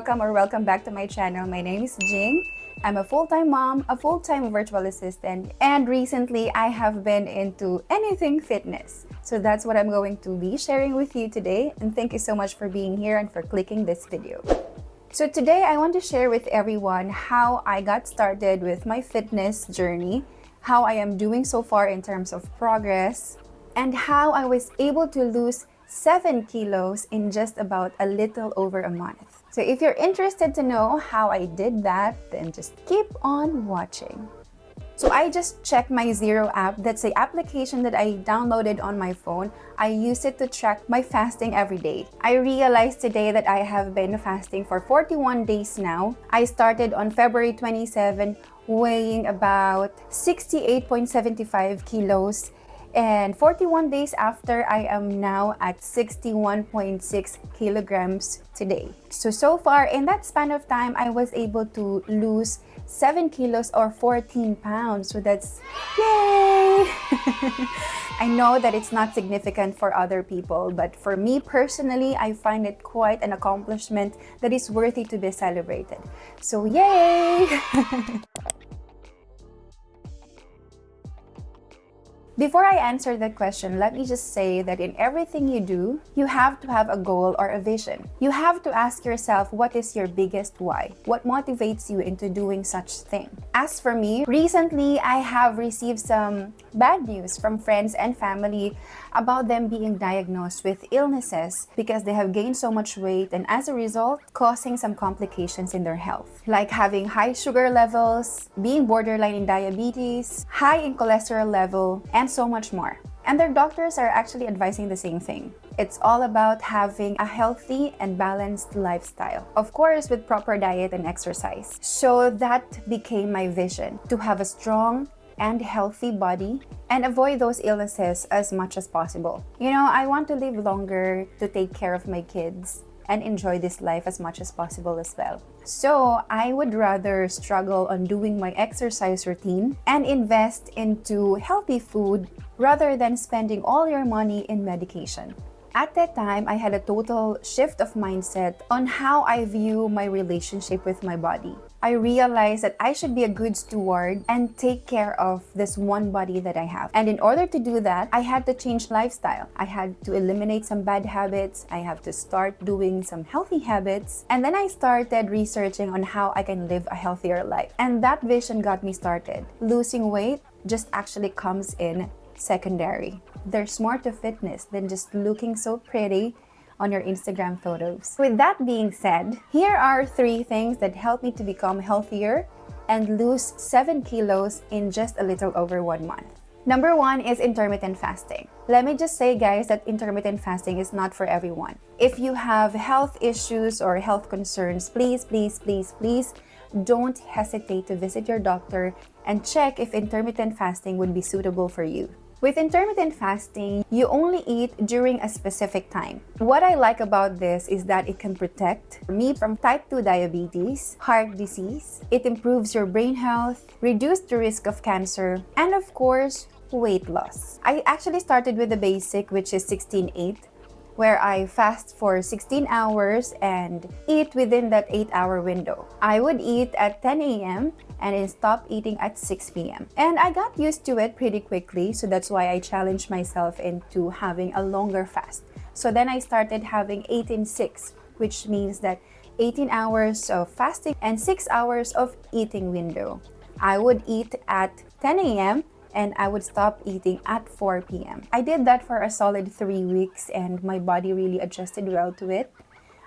welcome back to my channel. My name is Jing. I'm a full-time mom, a full-time virtual assistant, and recently I have been into anything fitness. So that's what I'm going to be sharing with you today, and thank you so much for being here and for clicking this video. So today I want to share with everyone how I got started with my fitness journey, how I am doing so far in terms of progress, and how I was able to lose 7 kilos in just about a little over a month. So if you're interested to know how I did that, then just keep on watching. So I just checked my Zero app. That's the application that I downloaded on my phone. I use it to track my fasting every day. I realized today that I have been fasting for 41 days now. I started on February 27, weighing about 68.75 kilos. And 41 days after, I am now at 61.6 kilograms today. So far in that span of time, I was able to lose 7 kilos or 14 pounds. So that's yay! I know that it's not significant for other people, but for me personally, I find it quite an accomplishment that is worthy to be celebrated. So yay! Before I answer that question, let me just say that in everything you do, you have to have a goal or a vision. You have to ask yourself, what is your biggest why? What motivates you into doing such thing? As for me, recently I have received some bad news from friends and family about them being diagnosed with illnesses because they have gained so much weight and as a result, causing some complications in their health, like having high sugar levels, being borderline in diabetes, high in cholesterol level, and so much more. And their doctors are actually advising the same thing. It's all about having a healthy and balanced lifestyle. Of course, with proper diet and exercise. So that became my vision, to have a strong and healthy body and avoid those illnesses as much as possible. You know, I want to live longer, to take care of my kids, and enjoy this life as much as possible as well. So I would rather struggle on doing my exercise routine and invest into healthy food rather than spending all your money in medication. At that time, I had a total shift of mindset on how I view my relationship with my body. I realized that I should be a good steward and take care of this one body that I have. And in order to do that, I had to change lifestyle. I had to eliminate some bad habits. I have to start doing some healthy habits. And then I started researching on how I can live a healthier life. And that vision got me started. Losing weight just actually comes in secondary. There's more to fitness than just looking so pretty on your Instagram photos. With that being said, here are 3 things that helped me to become healthier and lose 7 kilos in just a little over 1 month. Number 1 is intermittent fasting. Let me just say, guys, that intermittent fasting is not for everyone. If you have health issues or health concerns, please don't hesitate to visit your doctor and check if intermittent fasting would be suitable for you. With intermittent fasting, you only eat during a specific time. What I like about this is that it can protect me from type 2 diabetes, heart disease, it improves your brain health, reduce the risk of cancer, and of course, weight loss. I actually started with the basic, which is 16-8, where I fast for 16 hours and eat within that 8-hour window. I would eat at 10 a.m. and then stop eating at 6 p.m. And I got used to it pretty quickly, so that's why I challenged myself into having a longer fast. So then I started having 18-6, which means that 18 hours of fasting and 6 hours of eating window. I would eat at 10 a.m. and I would stop eating at 4 p.m. I did that for a solid 3 weeks and my body really adjusted well to it.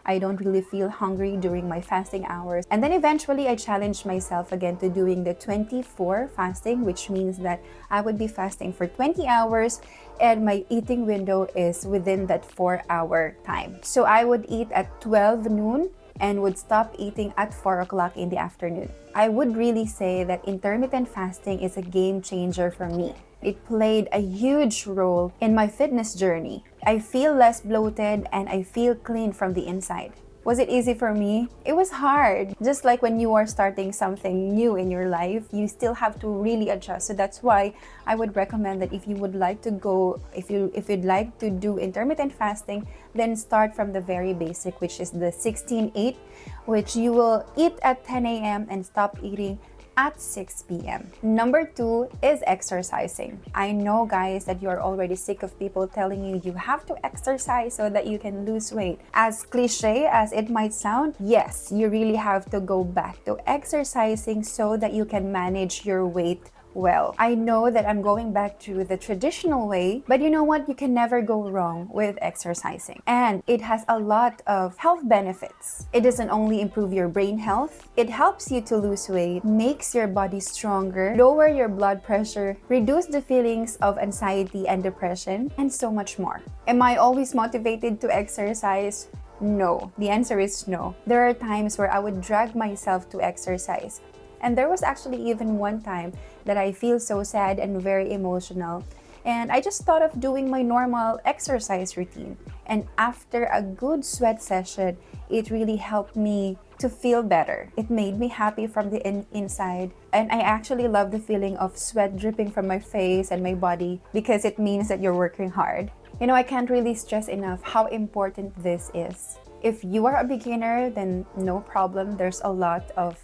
I don't really feel hungry during my fasting hours. And then eventually I challenged myself again to doing the 24 fasting, which means that I would be fasting for 20 hours and my eating window is within that 4-hour time. So I would eat at 12 noon and would stop eating at 4 o'clock in the afternoon. I would really say that intermittent fasting is a game changer for me. It played a huge role in my fitness journey. I feel less bloated and I feel clean from the inside. Was it easy for me? It was hard. Just like when you are starting something new in your life, you still have to really adjust. So that's why I would recommend that if you would like to go, if you'd like to do intermittent fasting, then start from the very basic, which is the 16-8, which you will eat at 10 a.m. and stop eating at 6 p.m. Number 2 is exercising. I know, guys, that you're already sick of people telling you you have to exercise so that you can lose weight. As cliche as it might sound, yes, you really have to go back to exercising so that you can manage your weight well. I know that I'm going back to the traditional way, but you know what? You can never go wrong with exercising. And it has a lot of health benefits. It doesn't only improve your brain health, it helps you to lose weight, makes your body stronger, lower your blood pressure, reduce the feelings of anxiety and depression, and so much more. Am I always motivated to exercise? No. The answer is no. There are times where I would drag myself to exercise. And there was actually even one time that I feel so sad and very emotional. And I just thought of doing my normal exercise routine. And after a good sweat session, it really helped me to feel better. It made me happy from the inside. And I actually love the feeling of sweat dripping from my face and my body because it means that you're working hard. You know, I can't really stress enough how important this is. If you are a beginner, then no problem. There's a lot of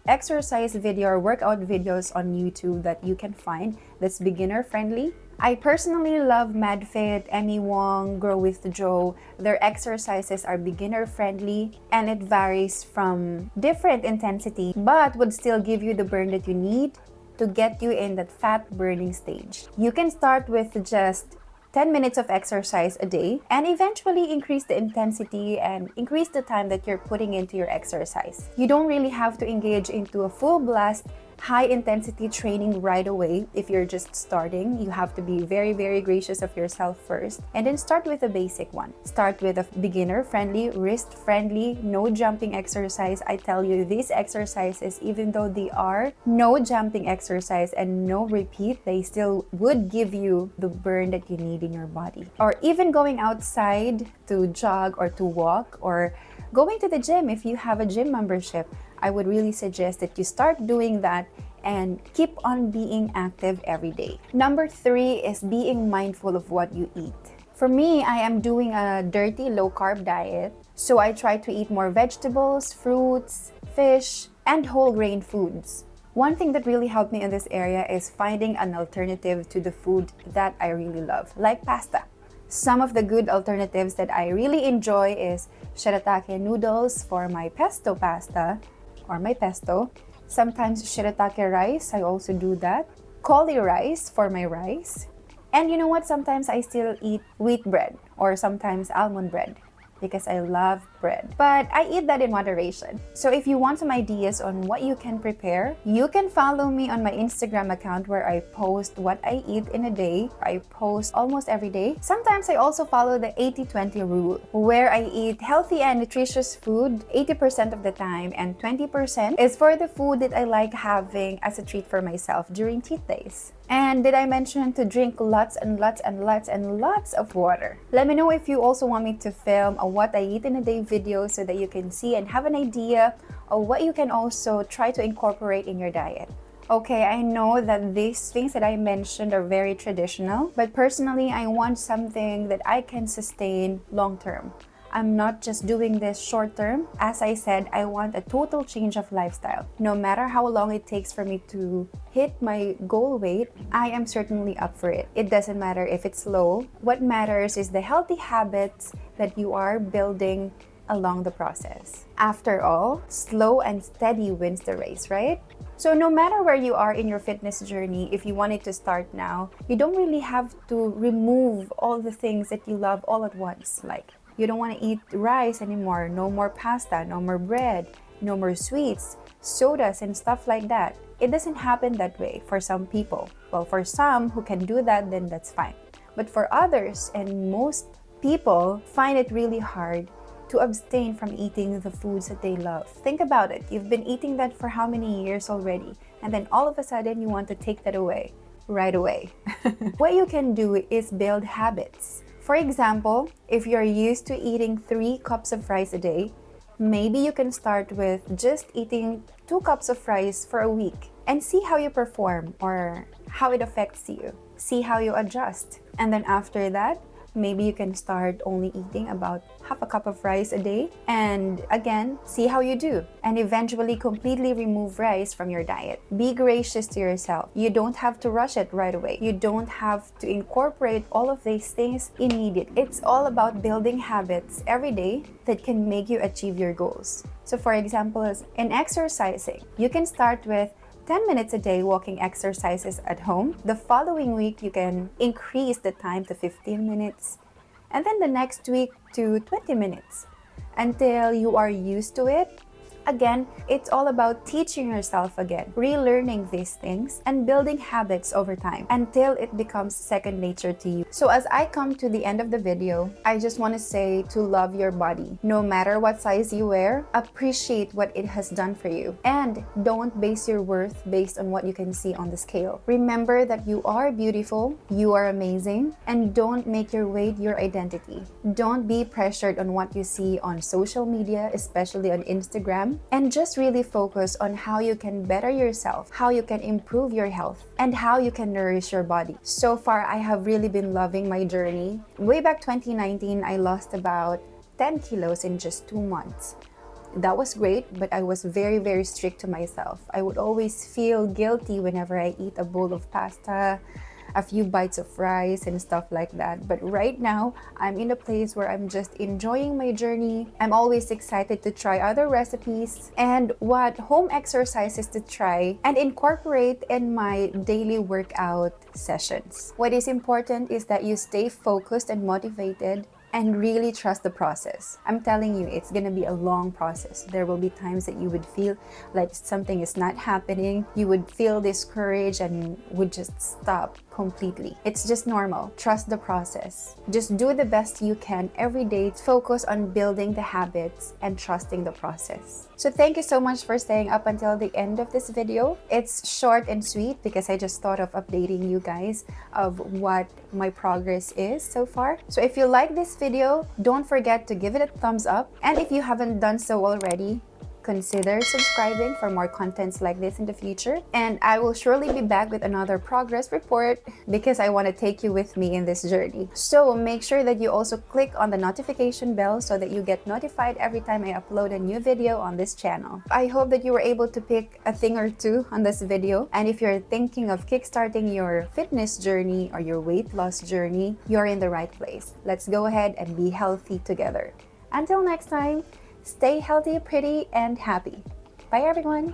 exercise video or workout videos on YouTube that you can find that's beginner friendly. I personally love MadFit, Emmy Wong, Grow with Joe. Their exercises are beginner friendly and it varies from different intensity but would still give you the burn that you need to get you in that fat burning stage. You can start with just 10 minutes of exercise a day and eventually increase the intensity and increase the time that you're putting into your exercise. You don't really have to engage into a full blast high intensity training right away. If you're just starting, you have to be very, very gracious of yourself first and then start with a basic one. Start with a beginner friendly, wrist friendly, no jumping exercise. I tell you, these exercises, even though they are no jumping exercise and no repeat, they still would give you the burn that you need in your body. Or even going outside to jog or to walk or going to the gym if you have a gym membership. I would really suggest that you start doing that and keep on being active every day. Number 3 is being mindful of what you eat. For me, I am doing a dirty low-carb diet, so I try to eat more vegetables, fruits, fish, and whole grain foods. One thing that really helped me in this area is finding an alternative to the food that I really love, like pasta. Some of the good alternatives that I really enjoy is shirataki noodles for my pesto pasta, or my pesto. Sometimes shirataki rice, I also do that. Cauli rice for my rice. And you know what? Sometimes I still eat wheat bread or sometimes almond bread because I love bread. But I eat that in moderation. So if you want some ideas on what you can prepare, you can follow me on my Instagram account where I post what I eat in a day. I post almost every day. Sometimes I also follow the 80-20 rule where I eat healthy and nutritious food 80% of the time and 20% is for the food that I like having as a treat for myself during cheat days. And did I mention to drink lots and lots and lots and lots of water? Let me know if you also want me to film a what I eat in a day video so that you can see and have an idea of what you can also try to incorporate in your diet. Okay, I know that these things that I mentioned are very traditional, but personally, I want something that I can sustain long term. I'm not just doing this short term. As I said, I want a total change of lifestyle. No matter how long it takes for me to hit my goal weight, I am certainly up for it. It doesn't matter if it's low. What matters is the healthy habits that you are building along the process. After all, slow and steady wins the race, right? So no matter where you are in your fitness journey, if you wanted to start now, you don't really have to remove all the things that you love all at once. Like, you don't want to eat rice anymore, no more pasta, no more bread, no more sweets, sodas, and stuff like that. It doesn't happen that way for some people. Well, for some who can do that, then that's fine. But for others, and most people find it really hard to abstain from eating the foods that they love. Think about it. You've been eating that for how many years already? And then all of a sudden, you want to take that away right away. What you can do is build habits. For example, if you're used to eating 3 cups of rice a day, Maybe you can start with just eating 2 cups of rice for a week and see how you perform or how it affects you. See how you adjust. And then after that, maybe you can start only eating about half a cup of rice a day, and again, see how you do, and eventually completely remove rice from your diet. Be gracious to yourself. You don't have to rush it right away. You don't have to incorporate all of these things immediately. It's all about building habits every day that can make you achieve your goals. So for example, in exercising, you can start with 10 minutes a day walking exercises at home. The following week, you can increase the time to 15 minutes. And then the next week to 20 minutes until you are used to it. Again, it's all about teaching yourself again, relearning these things, and building habits over time until it becomes second nature to you. So as I come to the end of the video, I just want to say to love your body. No matter what size you wear, appreciate what it has done for you. And don't base your worth based on what you can see on the scale. Remember that you are beautiful, you are amazing, and don't make your weight your identity. Don't be pressured on what you see on social media, especially on Instagram. And just really focus on how you can better yourself, how you can improve your health, and how you can nourish your body. So far, I have really been loving my journey. Way back 2019, I lost about 10 kilos in just 2 months. That was great, but I was very, very strict to myself. I would always feel guilty whenever I eat a bowl of pasta, a few bites of rice and stuff like that. But right now, I'm in a place where I'm just enjoying my journey. I'm always excited to try other recipes and what home exercises to try and incorporate in my daily workout sessions. What is important is that you stay focused and motivated and really trust the process. I'm telling you, it's gonna be a long process. There will be times that you would feel like something is not happening. You would feel discouraged and would just stop completely. It's just normal. Trust the process. Just do the best you can every day. Focus on building the habits and trusting the process. So thank you so much for staying up until the end of this video. It's short and sweet because I just thought of updating you guys of what my progress is so far. So if you like this video, don't forget to give it a thumbs up. And if you haven't done so already, consider subscribing for more contents like this in the future. And I will surely be back with another progress report because I want to take you with me in this journey. So make sure that you also click on the notification bell so that you get notified every time I upload a new video on this channel. I hope that you were able to pick a thing or two on this video. And if you're thinking of kickstarting your fitness journey or your weight loss journey, you're in the right place. Let's go ahead and be healthy together. Until next time, stay healthy, pretty, and happy. Bye, everyone.